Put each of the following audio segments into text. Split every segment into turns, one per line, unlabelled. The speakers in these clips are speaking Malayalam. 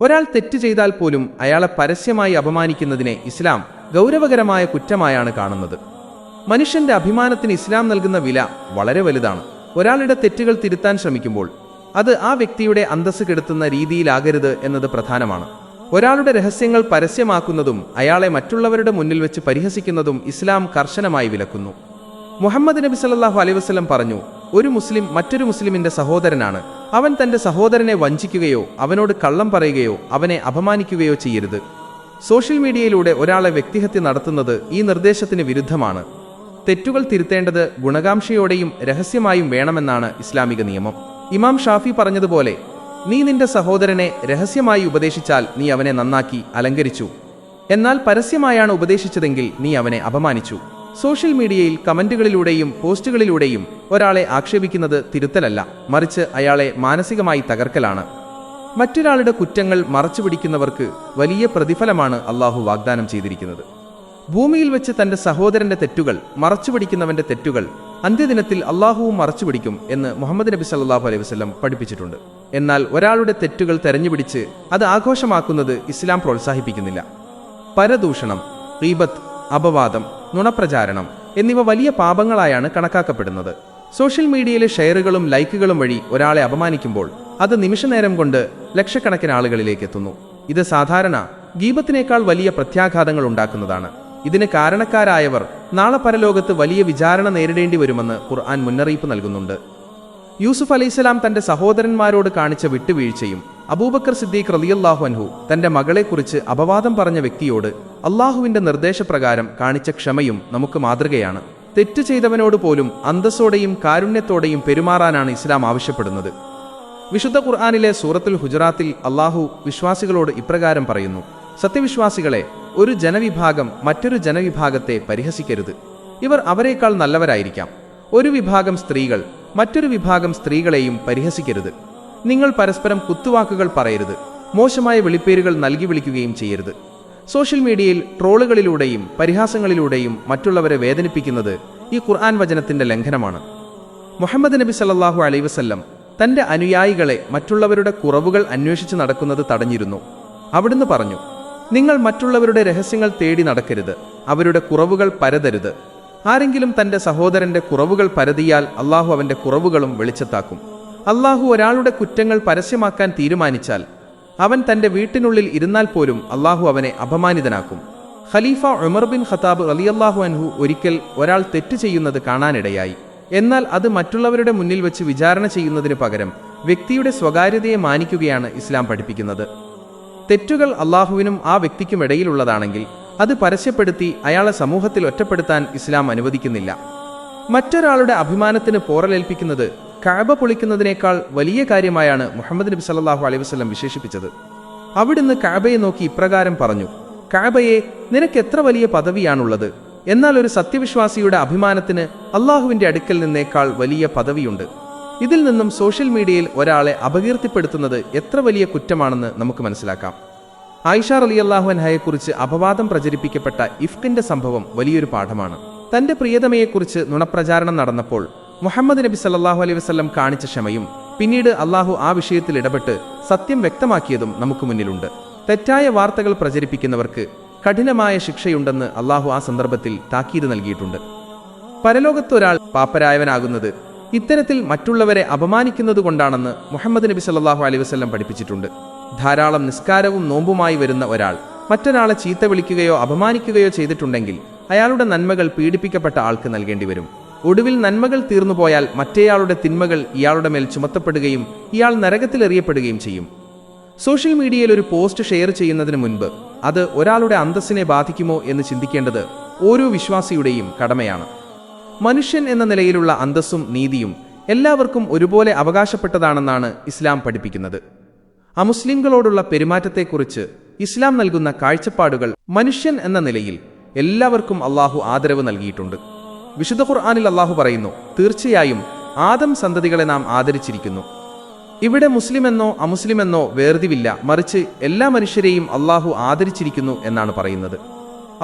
ഒരാൾ തെറ്റ് ചെയ്താൽ പോലും അയാളെ പരസ്യമായി അപമാനിക്കുന്നതിനെ ഇസ്ലാം ഗൗരവകരമായ കുറ്റമായാണ് കാണുന്നത്. മനുഷ്യന്റെ അഭിമാനത്തിന് ഇസ്ലാം നൽകുന്ന വില വളരെ വലുതാണ്. ഒരാളുടെ തെറ്റുകൾ തിരുത്താൻ ശ്രമിക്കുമ്പോൾ അത് ആ വ്യക്തിയുടെ അന്തസ്സ് കെടുത്തുന്ന രീതിയിലാകരുത് എന്നത് പ്രധാനമാണ്. ഒരാളുടെ രഹസ്യങ്ങൾ പരസ്യമാക്കുന്നതും അയാളെ മറ്റുള്ളവരുടെ മുന്നിൽ വെച്ച് പരിഹസിക്കുന്നതും ഇസ്ലാം കർശനമായി വിലക്കുന്നു. മുഹമ്മദ് നബി സല്ലല്ലാഹു അലൈഹി വസല്ലം പറഞ്ഞു, ഒരു മുസ്ലിം മറ്റൊരു മുസ്ലിമിന്റെ സഹോദരനാണ്. അവൻ തന്റെ സഹോദരനെ വഞ്ചിക്കുകയോ അവനോട് കള്ളം പറയുകയോ അവനെ അപമാനിക്കുകയോ ചെയ്യരുത്. സോഷ്യൽ മീഡിയയിലൂടെ ഒരാളെ വ്യക്തിഹത്യ നടത്തുന്നത് ഈ നിർദ്ദേശത്തിന് വിരുദ്ധമാണ്. തെറ്റുകൾ തിരുത്തേണ്ടത് ഗുണകാംക്ഷയോടെയും രഹസ്യമായും വേണമെന്നാണ് ഇസ്ലാമിക നിയമം. ഇമാം ഷാഫി പറഞ്ഞതുപോലെ, നീ നിന്റെ സഹോദരനെ രഹസ്യമായി ഉപദേശിച്ചാൽ നീ അവനെ നന്നാക്കി അലങ്കരിച്ചു, എന്നാൽ പരസ്യമായാണ് ഉപദേശിച്ചതെങ്കിൽ നീ അവനെ അപമാനിച്ചു. സോഷ്യൽ മീഡിയയിൽ കമന്റുകളിലൂടെയും പോസ്റ്റുകളിലൂടെയും ഒരാളെ ആക്ഷേപിക്കുന്നത് തിരുത്തലല്ല, മറിച്ച് അയാളെ മാനസികമായി തകർക്കലാണ്. മറ്റൊരാളുടെ കുറ്റങ്ങൾ മറച്ചുപിടിക്കുന്നവർക്ക് വലിയ പ്രതിഫലമാണ് അള്ളാഹു വാഗ്ദാനം ചെയ്തിരിക്കുന്നത്. ഭൂമിയിൽ വെച്ച് തന്റെ സഹോദരന്റെ തെറ്റുകൾ മറച്ചുപിടിക്കുന്നവന്റെ തെറ്റുകൾ അന്ത്യദിനത്തിൽ അള്ളാഹുവും മറച്ചുപിടിക്കും എന്ന് മുഹമ്മദ് നബി സല്ലല്ലാഹു അലൈഹി വസല്ലം പഠിപ്പിച്ചിട്ടുണ്ട്. എന്നാൽ ഒരാളുടെ തെറ്റുകൾ തെരഞ്ഞുപിടിച്ച് അത് ആഘോഷമാക്കുന്നത് ഇസ്ലാം പ്രോത്സാഹിപ്പിക്കുന്നില്ല. പരദൂഷണം, ഗീബത്ത്, അപവാദം, നുണപ്രചാരണം എന്നിവ വലിയ പാപങ്ങളായാണ് കണക്കാക്കപ്പെടുന്നത്. സോഷ്യൽ മീഡിയയിലെ ഷെയറുകളും ലൈക്കുകളും വഴി ഒരാളെ അപമാനിക്കുമ്പോൾ അത് നിമിഷനേരം കൊണ്ട് ലക്ഷക്കണക്കിന് ആളുകളിലേക്ക് എത്തുന്നു. ഇത് സാധാരണ ഗീബത്തിനേക്കാൾ വലിയ പ്രത്യാഘാതങ്ങൾ ഉണ്ടാക്കുന്നതാണ്. ഇതിന് കാരണക്കാരായവർ നാളെ പരലോകത്ത് വലിയ വിചാരണ നേരിടേണ്ടി വരുമെന്ന് ഖുർആൻ മുന്നറിയിപ്പ് നൽകുന്നുണ്ട്. യൂസുഫ് അലൈഹിസ്സലാം തന്റെ സഹോദരന്മാരോട് കാണിച്ച വിട്ടുവീഴ്ചയും അബൂബക്കർ സിദ്ദീഖ് റളിയല്ലാഹു അൻഹു തന്റെ മകളെക്കുറിച്ച് അപവാദം പറഞ്ഞ വ്യക്തിയോട് അള്ളാഹുവിന്റെ നിർദ്ദേശപ്രകാരം കാണിച്ച ക്ഷമയും നമുക്ക് മാതൃകയാണ്. തെറ്റ് ചെയ്തവനോട് പോലും അന്തസ്സോടെയും കാരുണ്യത്തോടെയും പെരുമാറാനാണ് ഇസ്ലാം ആവശ്യപ്പെടുന്നത്. വിശുദ്ധ ഖുർആനിലെ സൂറത്തുൽ ഹുജറാത്തിൽ അള്ളാഹു വിശ്വാസികളോട് ഇപ്രകാരം പറയുന്നു, സത്യവിശ്വാസികളെ, ഒരു ജനവിഭാഗം മറ്റൊരു ജനവിഭാഗത്തെ പരിഹസിക്കരുത്. ഇവർ അവരെക്കാൾ നല്ലവരായിരിക്കാം. ഒരു വിഭാഗം സ്ത്രീകൾ മറ്റൊരു വിഭാഗം സ്ത്രീകളെയും പരിഹസിക്കരുത്. നിങ്ങൾ പരസ്പരം കുത്തുവാക്കുകൾ പറയരുത്. മോശമായ വിളിപ്പേരുകൾ നൽകി വിളിക്കുകയും ചെയ്യരുത്. സോഷ്യൽ മീഡിയയിൽ ട്രോളുകളിലൂടെയും പരിഹാസങ്ങളിലൂടെയും മറ്റുള്ളവരെ വേദനിപ്പിക്കുന്നത് ഈ ഖുർആൻ വചനത്തിന്റെ ലംഘനമാണ്. മുഹമ്മദ് നബി സല്ലല്ലാഹു അലൈഹി വസല്ലം തന്റെ അനുയായികളെ മറ്റുള്ളവരുടെ കുറവുകൾ അന്വേഷിച്ച് നടക്കുന്നത് തടഞ്ഞിരുന്നു. അവിടുന്ന് പറഞ്ഞു, നിങ്ങൾ മറ്റുള്ളവരുടെ രഹസ്യങ്ങൾ തേടി നടക്കരുത്, അവരുടെ കുറവുകൾ പരതരുത്. ആരെങ്കിലും തന്റെ സഹോദരന്റെ കുറവുകൾ പരതിയാൽ അള്ളാഹു അവന്റെ കുറവുകളും വെളിച്ചത്താക്കും. അള്ളാഹു ഒരാളുടെ കുറ്റങ്ങൾ പരസ്യമാക്കാൻ തീരുമാനിച്ചാൽ അവൻ തന്റെ വീട്ടിനുള്ളിൽ ഇരുന്നാൽ പോലും അള്ളാഹു അവനെ അപമാനിതനാക്കും. ഖലീഫ ഉമർ ബിൻ ഖത്താബ് റളിയല്ലാഹു അൻഹു ഒരിക്കൽ ഒരാൾ തെറ്റ് ചെയ്യുന്നത് കാണാനിടയായി. എന്നാൽ അത് മറ്റുള്ളവരുടെ മുന്നിൽ വെച്ച് വിചാരണ ചെയ്യുന്നതിന് പകരം വ്യക്തിയുടെ സ്വകാര്യതയെ മാനിക്കുകയാണ് ഇസ്ലാം പഠിപ്പിക്കുന്നത്. തെറ്റുകൾ അള്ളാഹുവിനും ആ വ്യക്തിക്കും ഇടയിലുള്ളതാണെങ്കിൽ അത് പരസ്യപ്പെടുത്തി അയാളെ സമൂഹത്തിൽ ഒറ്റപ്പെടുത്താൻ ഇസ്ലാം അനുവദിക്കുന്നില്ല. മറ്റൊരാളുടെ അഭിമാനത്തിന് പോറലേൽപ്പിക്കുന്നത് കഅബ പൊളിക്കുന്നതിനേക്കാൾ വലിയ കാര്യമായാണ് മുഹമ്മദ് നബി സല്ലല്ലാഹു അലൈഹി വസല്ലം വിശേഷിപ്പിച്ചത്. അവിടുന്ന് കഅബയെ നോക്കി ഇപ്രകാരം പറഞ്ഞു, കഅബയെ, നിനക്ക് എത്ര വലിയ പദവിയാണുള്ളത്. എന്നാൽ ഒരു സത്യവിശ്വാസിയുടെ അഭിമാനത്തിന് അള്ളാഹുവിന്റെ അടുക്കൽ നിന്നേക്കാൾ വലിയ പദവിയുണ്ട്. ഇതിൽ നിന്നും സോഷ്യൽ മീഡിയയിൽ ഒരാളെ അപകീർത്തിപ്പെടുത്തുന്നത് എത്ര വലിയ കുറ്റമാണെന്ന് നമുക്ക് മനസ്സിലാക്കാം. ആയിഷ റളിയല്ലാഹു അൻഹയെക്കുറിച്ച് അപവാദം പ്രചരിപ്പിക്കപ്പെട്ട ഇഫ്കിന്റെ സംഭവം വലിയൊരു പാഠമാണ്. തന്റെ പ്രിയതമയെക്കുറിച്ച് നുണപ്രചാരണം നടന്നപ്പോൾ മുഹമ്മദ് നബി സല്ലല്ലാഹു അലൈഹി വസല്ലം കാണിച്ച ക്ഷമയും പിന്നീട് അള്ളാഹു ആ വിഷയത്തിൽ ഇടപെട്ട് സത്യം വ്യക്തമാക്കിയതും നമുക്ക് മുന്നിലുണ്ട്. തെറ്റായ വാർത്തകൾ പ്രചരിപ്പിക്കുന്നവർക്ക് കഠിനമായ ശിക്ഷയുണ്ടെന്ന് അള്ളാഹു ആ സന്ദർഭത്തിൽ താക്കീത് നൽകിയിട്ടുണ്ട്. പരലോകത്തൊരാൾ പാപ്പരായവനാകുന്നത് ഇത്തരത്തിൽ മറ്റുള്ളവരെ അപമാനിക്കുന്നതുകൊണ്ടാണെന്ന് മുഹമ്മദ് നബി സല്ലല്ലാഹു അലൈഹി വസല്ലം പഠിപ്പിച്ചിട്ടുണ്ട്. ധാരാളം നിസ്കാരവും നോമ്പുമായി വരുന്ന ഒരാൾ മറ്റൊരാളെ ചീത്ത വിളിക്കുകയോ അപമാനിക്കുകയോ ചെയ്തിട്ടുണ്ടെങ്കിൽ അയാളുടെ നന്മകൾ പീഡിപ്പിക്കപ്പെട്ട ആൾക്ക് നൽകേണ്ടി വരും. ഒടുവിൽ നന്മകൾ തീർന്നുപോയാൽ മറ്റേയാളുടെ തിന്മകൾ ഇയാളുടെ മേൽ ചുമത്തപ്പെടുകയും ഇയാൾ നരകത്തിലെറിയപ്പെടുകയും ചെയ്യും. സോഷ്യൽ മീഡിയയിൽ ഒരു പോസ്റ്റ് ഷെയർ ചെയ്യുന്നതിന് മുൻപ് അത് ഒരാളുടെ അന്തസ്സിനെ ബാധിക്കുമോ എന്ന് ചിന്തിക്കേണ്ടത് ഓരോ വിശ്വാസിയുടെയും കടമയാണ്. മനുഷ്യൻ എന്ന നിലയിലുള്ള അന്തസ്സും നീതിയും എല്ലാവർക്കും ഒരുപോലെ അവകാശപ്പെട്ടതാണെന്നാണ് ഇസ്ലാം പഠിപ്പിക്കുന്നത്. അമുസ്ലിംകളോടുള്ള പെരുമാറ്റത്തെക്കുറിച്ച് ഇസ്ലാം നൽകുന്ന കാഴ്ചപ്പാടുകൾ മനുഷ്യൻ എന്ന നിലയിൽ എല്ലാവർക്കും അള്ളാഹു ആദരവ് നൽകിയിട്ടുണ്ട്. വിശുദ്ധ ഖുർആനിൽ അള്ളാഹു പറയുന്നു, തീർച്ചയായും ആദം സന്തതികളെ നാം ആദരിച്ചിരിക്കുന്നു. ഇവിടെ മുസ്ലിമെന്നോ അമുസ്ലിമെന്നോ വേർതിരിവില്ല, മറിച്ച് എല്ലാ മനുഷ്യരെയും അള്ളാഹു ആദരിച്ചിരിക്കുന്നു എന്നാണ് പറയുന്നത്.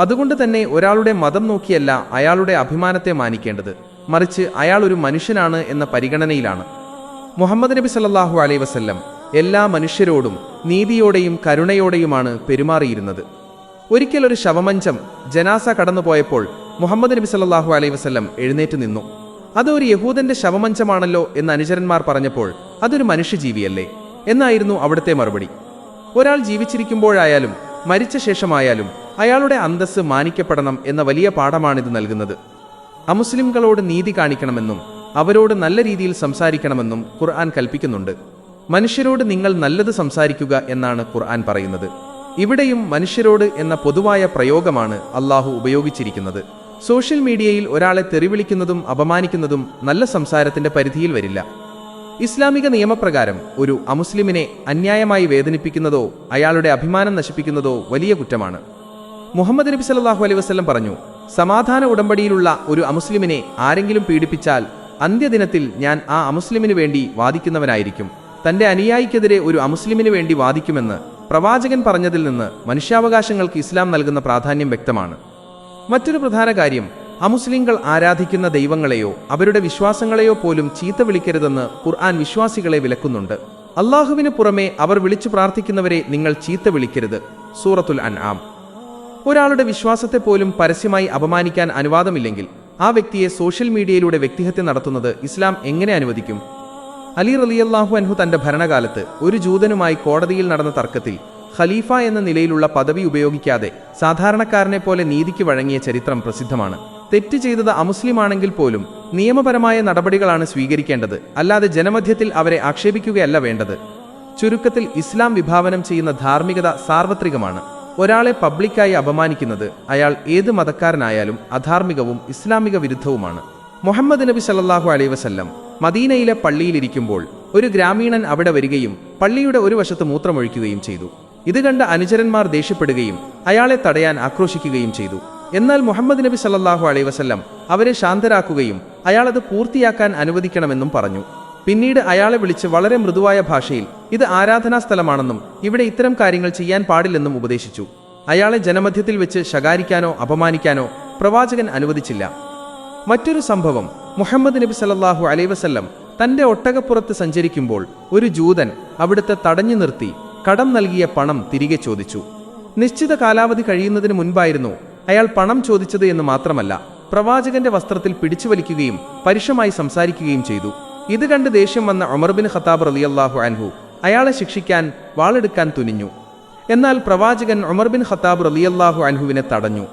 അതുകൊണ്ട് തന്നെ ഒരാളുടെ മതം നോക്കിയല്ല അയാളുടെ അഭിമാനത്തെ മാനിക്കേണ്ടത്, മറിച്ച് അയാൾ ഒരു മനുഷ്യനാണ് എന്ന പരിഗണനയിലാണ്. മുഹമ്മദ് നബി സല്ലല്ലാഹു അലൈഹി വസല്ലം എല്ലാ മനുഷ്യരോടും നീതിയോടെയും കരുണയോടെയുമാണ് പെരുമാറിയിരുന്നത്. ഒരിക്കൽ ഒരു ശവമഞ്ചം ജനാസ കടന്നുപോയപ്പോൾ മുഹമ്മദ് നബി സല്ലല്ലാഹു അലൈഹി വസല്ലം എഴുന്നേറ്റ് നിന്നു. അത് ഒരു യഹൂദന്റെ ശവമഞ്ചമാണല്ലോ എന്ന് അനുചരന്മാർ പറഞ്ഞപ്പോൾ അതൊരു മനുഷ്യജീവിയല്ലേ എന്നായിരുന്നു അവിടുത്തെ മറുപടി. ഒരാൾ ജീവിച്ചിരിക്കുമ്പോഴായാലും മരിച്ച ശേഷമായാലും അയാളുടെ അന്തസ്സ് മാനിക്കപ്പെടണം എന്ന വലിയ പാഠമാണിത് നൽകുന്നത്. അമുസ്ലിംകളോട് നീതി കാണിക്കണമെന്നും അവരോട് നല്ല രീതിയിൽ സംസാരിക്കണമെന്നും ഖുർആൻ കൽപ്പിക്കുന്നുണ്ട്. മനുഷ്യരോട് നിങ്ങൾ നല്ലത് സംസാരിക്കുക എന്നാണ് ഖുർആൻ പറയുന്നത്. ഇവിടെയും മനുഷ്യരോട് എന്ന പൊതുവായ പ്രയോഗമാണ് അള്ളാഹു ഉപയോഗിച്ചിരിക്കുന്നത്. സോഷ്യൽ മീഡിയയിൽ ഒരാളെ തെറിവിളിക്കുന്നതും അപമാനിക്കുന്നതും നല്ല സംസാരത്തിന്റെ പരിധിയിൽ വരില്ല. ഇസ്ലാമിക നിയമപ്രകാരം ഒരു അമുസ്ലിമിനെ അന്യായമായി വേദനിപ്പിക്കുന്നതോ അയാളുടെ അഭിമാനം നശിപ്പിക്കുന്നതോ വലിയ കുറ്റമാണ്. മുഹമ്മദ് നബി സല്ലല്ലാഹു അലൈഹി വസല്ലം പറഞ്ഞു, സമാധാന ഉടമ്പടിയിലുള്ള ഒരു അമുസ്ലിമിനെ ആരെങ്കിലും പീഡിപ്പിച്ചാൽ അന്ത്യദിനത്തിൽ ഞാൻ ആ അമുസ്ലിമിനു വേണ്ടി വാദിക്കുന്നവനായിരിക്കും. തന്റെ അനുയായിക്കെതിരെ ഒരു അമുസ്ലിമിനു വേണ്ടി വാദിക്കുമെന്ന് പ്രവാചകൻ പറഞ്ഞതിൽ നിന്ന് മനുഷ്യാവകാശങ്ങൾക്ക് ഇസ്ലാം നൽകുന്ന പ്രാധാന്യം വ്യക്തമാണ്. മറ്റൊരു പ്രധാന കാര്യം, അമുസ്ലിങ്ങൾ ആരാധിക്കുന്ന ദൈവങ്ങളെയോ അവരുടെ വിശ്വാസങ്ങളെയോ പോലും ചീത്ത വിളിക്കരുതെന്ന് ഖുർആൻ വിശ്വാസികളെ വിലക്കുന്നുണ്ട്. അള്ളാഹുവിന് പുറമെ അവർ വിളിച്ചു പ്രാർത്ഥിക്കുന്നവരെ നിങ്ങൾ ചീത്ത വിളിക്കരുത്. സൂറത്തുൽ അൻആം. ഒരാളുടെ വിശ്വാസത്തെ പോലും പരസ്യമായി അപമാനിക്കാൻ അനുവാദമില്ലെങ്കിൽ ആ വ്യക്തിയെ സോഷ്യൽ മീഡിയയിലൂടെ വ്യക്തിഹത്യ നടത്തുന്നത് ഇസ്ലാം എങ്ങനെ അനുവദിക്കും? അലി റളിയല്ലാഹു അൻഹു തന്റെ ഭരണകാലത്ത് ഒരു ജൂതനുമായി കോടതിയിൽ നടന്ന തർക്കത്തിൽ ഖലീഫ എന്ന നിലയിലുള്ള പദവി ഉപയോഗിക്കാതെ സാധാരണക്കാരനെ പോലെ നീതിക്ക് വഴങ്ങിയ ചരിത്രം പ്രസിദ്ധമാണ്. തെറ്റ് ചെയ്തത് അമുസ്ലിമാണെങ്കിൽ പോലും നിയമപരമായ നടപടികളാണ് സ്വീകരിക്കേണ്ടത്, അല്ലാതെ ജനമധ്യത്തിൽ അവരെ ആക്ഷേപിക്കുകയല്ല വേണ്ടത്. ചുരുക്കത്തിൽ ഇസ്ലാം വിഭാവനം ചെയ്യുന്ന ധാർമ്മികത സാർവത്രികമാണ്. ഒരാളെ പബ്ലിക്കായി അപമാനിക്കുന്നത് അയാൾ ഏത് മതക്കാരനായാലും അധാർമികവും ഇസ്ലാമിക വിരുദ്ധവുമാണ്. മുഹമ്മദ് നബി സല്ലല്ലാഹു അലൈഹി വസല്ലം മദീനയിലെ പള്ളിയിലിരിക്കുമ്പോൾ ഒരു ഗ്രാമീണൻ അവിടെ വരികയും പള്ളിയുടെ ഒരു വശത്ത് മൂത്രമൊഴിക്കുകയും ചെയ്തു. ഇത് കണ്ട അനുചരന്മാർ ദേഷ്യപ്പെടുകയും അയാളെ തടയാൻ ആക്രോശിക്കുകയും ചെയ്തു. എന്നാൽ മുഹമ്മദ് നബി സല്ലല്ലാഹു അലൈഹി വസല്ലം അവരെ ശാന്തരാക്കുകയും അയാളത് പൂർത്തിയാക്കാൻ അനുവദിക്കണമെന്നും പറഞ്ഞു. പിന്നീട് അയാളെ വിളിച്ച് വളരെ മൃദുവായ ഭാഷയിൽ ഇത് ആരാധനാ സ്ഥലമാണെന്നും ഇവിടെ ഇത്തരം കാര്യങ്ങൾ ചെയ്യാൻ പാടില്ലെന്നും ഉപദേശിച്ചു. അയാളെ ജനമധ്യത്തിൽ വെച്ച് ശകാരിക്കാനോ അപമാനിക്കാനോ പ്രവാചകൻ അനുവദിച്ചില്ല. മറ്റൊരു സംഭവം, മുഹമ്മദ് നബി സല്ലല്ലാഹു അലൈഹി വസല്ലം തന്റെ ഒട്ടകപ്പുറത്ത് സഞ്ചരിക്കുമ്പോൾ ഒരു ജൂതൻ അവിടുത്തെ തടഞ്ഞു നിർത്തി കടം നൽകിയ പണം തിരികെ ചോദിച്ചു. നിശ്ചിത കാലാവധി കഴിയുന്നതിന് മുൻപായിരുന്നു അയാൾ പണം ചോദിച്ചത് എന്ന് മാത്രമല്ല, പ്രവാചകന്റെ വസ്ത്രത്തിൽ പിടിച്ചു വലിക്കുകയും പരുഷമായി സംസാരിക്കുകയും ചെയ്തു. ഇത് കണ്ട് ദേഷ്യം വന്ന ഉമർ ബിൻ ഖത്താബ് റളിയല്ലാഹു അൻഹു അയാളെ ശിക്ഷിക്കാൻ വാളെടുക്കാൻ തുനിഞ്ഞു. എന്നാൽ പ്രവാചകൻ ഉമർ ബിൻ ഖത്താബ് റളിയല്ലാഹു അൻഹുവിനെ തടഞ്ഞു.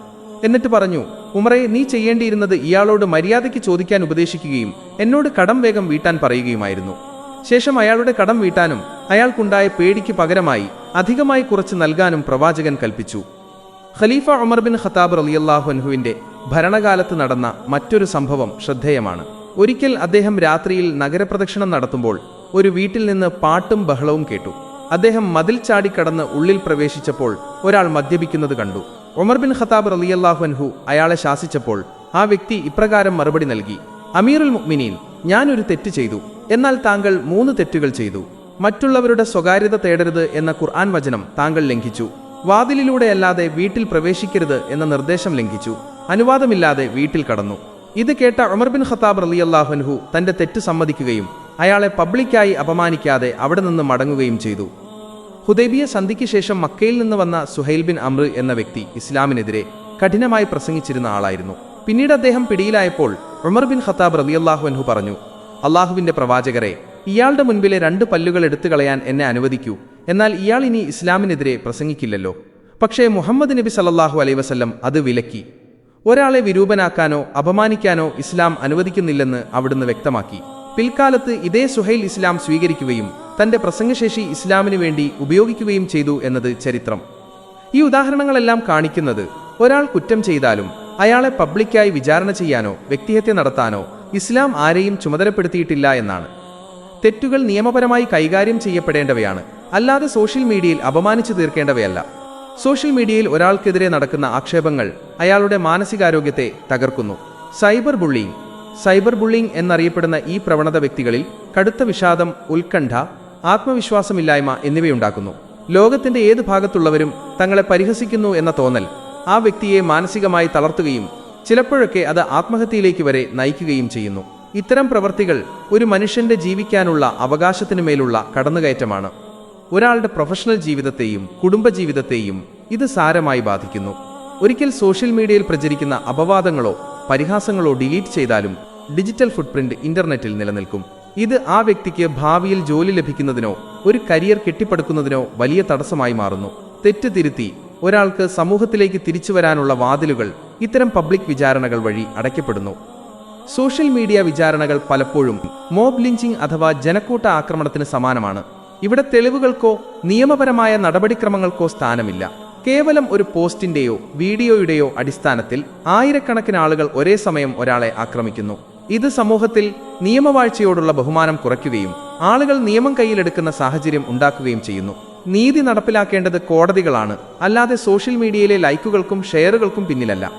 എന്നിട്ട് പറഞ്ഞു, ഉമറെ, നീ ചെയ്യേണ്ടിയിരുന്നത് ഇയാളോട് മര്യാദയ്ക്ക് ചോദിക്കാൻ ഉപദേശിക്കുകയും എന്നോട് കടം വേഗം വീട്ടാൻ പറയുകയുമായിരുന്നു. ശേഷം അയാളുടെ കടം വീട്ടാനും അയാൾക്കുണ്ടായ പേടിക്ക് പകരമായി അധികമായി കുറച്ച് നൽകാനും പ്രവാചകൻ കൽപ്പിച്ചു. ഖലീഫ ഉമർ ബിൻ ഖത്താബ് റളിയല്ലാഹു അൻഹുവിന്റെ ഭരണകാലത്ത് നടന്ന മറ്റൊരു സംഭവം ശ്രദ്ധേയമാണ്. ഒരിക്കൽ അദ്ദേഹം രാത്രിയിൽ നഗരപ്രദക്ഷിണം നടത്തുമ്പോൾ ഒരു വീട്ടിൽ നിന്ന് പാട്ടും ബഹളവും കേട്ടു. അദ്ദേഹം മതിൽ ചാടിക്കടന്ന് ഉള്ളിൽ പ്രവേശിച്ചപ്പോൾ ഒരാൾ മദ്യപിക്കുന്നത് കണ്ടു. ഉമർ ബിൻ ഖത്താബ് റളിയല്ലാഹു അൻഹു അയാളെ ശാസിച്ചപ്പോൾ ആ വ്യക്തി ഇപ്രകാരം മറുപടി നൽകി, അമീറുൽ മുഅ്മിനീൻ, ഞാനൊരു തെറ്റ് ചെയ്തു, എന്നാൽ താങ്കൾ 3 തെറ്റുകൾ ചെയ്തു. മറ്റുള്ളവരുടെ സ്വകാര്യത തേടരുത് എന്ന ഖുർആൻ വചനം താങ്കൾ ലംഘിച്ചു. വാതിലിലൂടെയല്ലാതെ വീട്ടിൽ പ്രവേശിക്കരുത് എന്ന നിർദ്ദേശം ലംഘിച്ചു. അനുവാദമില്ലാതെ വീട്ടിൽ കടന്നു. ഇത് കേട്ട ഉമർ ബിൻ ഖത്താബ് റളിയല്ലാഹു അൻഹു തന്റെ തെറ്റ് സമ്മതിക്കുകയും അയാളെ പബ്ലിക്കായി അപമാനിക്കാതെ അവിടെ നിന്ന് മടങ്ങുകയും ചെയ്തു. ഹുദൈബിയ സന്ധിക്ക് ശേഷം മക്കയിൽ നിന്ന് വന്ന സുഹൈൽ ബിൻ അംർ എന്ന വ്യക്തി ഇസ്ലാമിനെതിരെ കഠിനമായി പ്രസംഗിച്ചിരുന്ന ആളായിരുന്നു. പിന്നീട് അദ്ദേഹം പിടിയിലായപ്പോൾ ഉമർ ബിൻ ഖത്താബ് റളിയല്ലാഹു അൻഹു പറഞ്ഞു, അള്ളാഹുവിന്റെ പ്രവാചകരെ, ഇയാളുടെ മുൻപിലെ 2 പല്ലുകൾ എടുത്തു കളയാൻ എന്നെ അനുവദിക്കൂ. എന്നാൽ ഇയാൾ ഇനി ഇസ്ലാമിനെതിരെ പ്രസംഗിക്കില്ലല്ലോ. പക്ഷേ മുഹമ്മദ് നബി സല്ലല്ലാഹു അലൈഹി വസല്ലം അത് വിലക്കി. ഒരാളെ വിരൂപനാക്കാനോ അപമാനിക്കാനോ ഇസ്ലാം അനുവദിക്കുന്നില്ലെന്ന് അവിടുന്ന് വ്യക്തമാക്കി. പിൽക്കാലത്ത് ഇതേ സുഹൈൽ ഇസ്ലാം സ്വീകരിക്കുകയും തന്റെ പ്രസംഗശേഷി ഇസ്ലാമിനു വേണ്ടി ഉപയോഗിക്കുകയും ചെയ്തു എന്നത് ചരിത്രം. ഈ ഉദാഹരണങ്ങളെല്ലാം കാണിക്കുന്നത് ഒരാൾ കുറ്റം ചെയ്താലും അയാളെ പബ്ലിക്കായി വിചാരണ ചെയ്യാനോ വ്യക്തിഹത്യ നടത്താനോ ഇസ്ലാം ആരെയും ചുമതലപ്പെടുത്തിയിട്ടില്ല എന്നാണ്. തെറ്റുകൾ നിയമപരമായി കൈകാര്യം ചെയ്യപ്പെടേണ്ടവയാണ്, അല്ലാതെ സോഷ്യൽ മീഡിയയിൽ അപമാനിച്ചു തീർക്കേണ്ടവയല്ല. സോഷ്യൽ മീഡിയയിൽ ഒരാൾക്കെതിരെ നടക്കുന്ന ആക്ഷേപങ്ങൾ അയാളുടെ മാനസികാരോഗ്യത്തെ തകർക്കുന്നു. സൈബർ ബുള്ളിംഗ് എന്നറിയപ്പെടുന്ന ഈ പ്രവണത വ്യക്തികളിൽ കടുത്ത വിഷാദം, ഉത്കണ്ഠ, ആത്മവിശ്വാസമില്ലായ്മ എന്നിവയുണ്ടാക്കുന്നു. ലോകത്തിന്റെ ഏത് ഭാഗത്തുള്ളവരും തങ്ങളെ പരിഹസിക്കുന്നു എന്ന തോന്നൽ ആ വ്യക്തിയെ മാനസികമായി തളർത്തുകയും ചിലപ്പോഴൊക്കെ അത് ആത്മഹത്യയിലേക്ക് വരെ നയിക്കുകയും ചെയ്യുന്നു. ഇത്തരം പ്രവൃത്തികൾ ഒരു മനുഷ്യന്റെ ജീവിക്കാനുള്ള അവകാശത്തിനുമേലുള്ള കടന്നുകയറ്റമാണ്. ഒരാളുടെ പ്രൊഫഷണൽ ജീവിതത്തെയും കുടുംബജീവിതത്തെയും ഇത് സാരമായി ബാധിക്കുന്നു. ഒരിക്കൽ സോഷ്യൽ മീഡിയയിൽ പ്രചരിക്കുന്ന അപവാദങ്ങളോ പരിഹാസങ്ങളോ ഡിലീറ്റ് ചെയ്താലും ഡിജിറ്റൽ ഫുട്പ്രിന്റ് ഇന്റർനെറ്റിൽ നിലനിൽക്കും. ഇത് ആ വ്യക്തിക്ക് ഭാവിയിൽ ജോലി ലഭിക്കുന്നതിനോ ഒരു കരിയർ കെട്ടിപ്പടുക്കുന്നതിനോ വലിയ തടസ്സമായി മാറുന്നു. തെറ്റ് തിരുത്തി ഒരാൾക്ക് സമൂഹത്തിലേക്ക് തിരിച്ചു വരാനുള്ള വാതിലുകൾ ഇത്തരം പബ്ലിക് വിചാരണകൾ വഴി അടയ്ക്കപ്പെടുന്നു. സോഷ്യൽ മീഡിയ വിചാരണകൾ പലപ്പോഴും മോബ് ലിഞ്ചിങ് അഥവാ ജനക്കൂട്ട ആക്രമണത്തിന് സമാനമാണ്. ഇവിടെ തെളിവുകൾക്കോ നിയമപരമായ നടപടിക്രമങ്ങൾക്കോ സ്ഥാനമില്ല. കേവലം ഒരു പോസ്റ്റിന്റെയോ വീഡിയോയുടെയോ അടിസ്ഥാനത്തിൽ ആയിരക്കണക്കിന് ആളുകൾ ഒരേ സമയം ഒരാളെ ആക്രമിക്കുന്നു. ഇത് സമൂഹത്തിൽ നിയമവാഴ്ചയോടുള്ള ബഹുമാനം കുറയ്ക്കുകയും ആളുകൾ നിയമം കയ്യിലെടുക്കുന്ന സാഹചര്യം ഉണ്ടാക്കുകയും ചെയ്യുന്നു. നീതി നടപ്പിലാക്കേണ്ടത് കോടതികളാണ്, അല്ലാതെ സോഷ്യൽ മീഡിയയിലെ ലൈക്കുകൾക്കും ഷെയറുകൾക്കും പിന്നിലല്ല.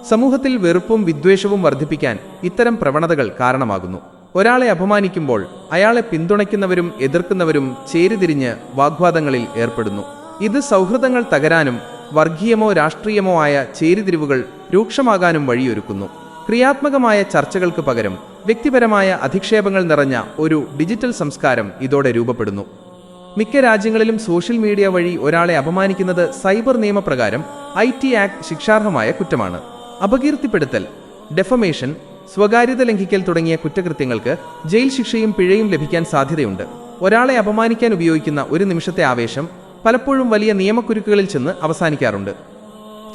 സമൂഹത്തിൽ വെറുപ്പും വിദ്വേഷവും വർദ്ധിപ്പിക്കാൻ ഇത്തരം പ്രവണതകൾ കാരണമാകുന്നു. ഒരാളെ അപമാനിക്കുമ്പോൾ അയാളെ പിന്തുണയ്ക്കുന്നവരും എതിർക്കുന്നവരും ചേരിതിരിഞ്ഞ് വാഗ്വാദങ്ങളിൽ ഏർപ്പെടുന്നു. ഇത് സൗഹൃദങ്ങൾ തകരാനും വർഗീയമോ രാഷ്ട്രീയമോ ആയ ചേരിതിരിവുകൾ രൂക്ഷമാകാനും വഴിയൊരുക്കുന്നു. ക്രിയാത്മകമായ ചർച്ചകൾക്ക് പകരം വ്യക്തിപരമായ അധിക്ഷേപങ്ങൾ നിറഞ്ഞ ഒരു ഡിജിറ്റൽ സംസ്കാരം ഇതോടെ രൂപപ്പെടുന്നു. മിക്ക രാജ്യങ്ങളിലും സോഷ്യൽ മീഡിയ വഴി ഒരാളെ അപമാനിക്കുന്നത് സൈബർ നിയമപ്രകാരം IT ആക്ട് ശിക്ഷാർഹമായ കുറ്റമാണ്. അപകീർത്തിപ്പെടുത്തൽ, ഡെഫമേഷൻ, സ്വകാര്യത ലംഘിക്കൽ തുടങ്ങിയ കുറ്റകൃത്യങ്ങൾക്ക് ജയിൽ ശിക്ഷയും പിഴയും ലഭിക്കാൻ സാധ്യതയുണ്ട്. ഒരാളെ അപമാനിക്കാൻ ഉപയോഗിക്കുന്ന ഒരു നിമിഷത്തെ ആവേശം പലപ്പോഴും വലിയ നിയമക്കുരുക്കുകളിൽ ചെന്ന് അവസാനിക്കാറുണ്ട്.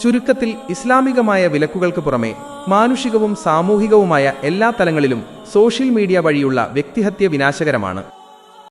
ചുരുക്കത്തിൽ, ഇസ്ലാമികമായ വിലക്കുകൾക്ക് പുറമെ മാനുഷികവും സാമൂഹികവുമായ എല്ലാ തലങ്ങളിലും സോഷ്യൽ മീഡിയ വഴിയുള്ള വ്യക്തിഹത്യ വിനാശകരമാണ്.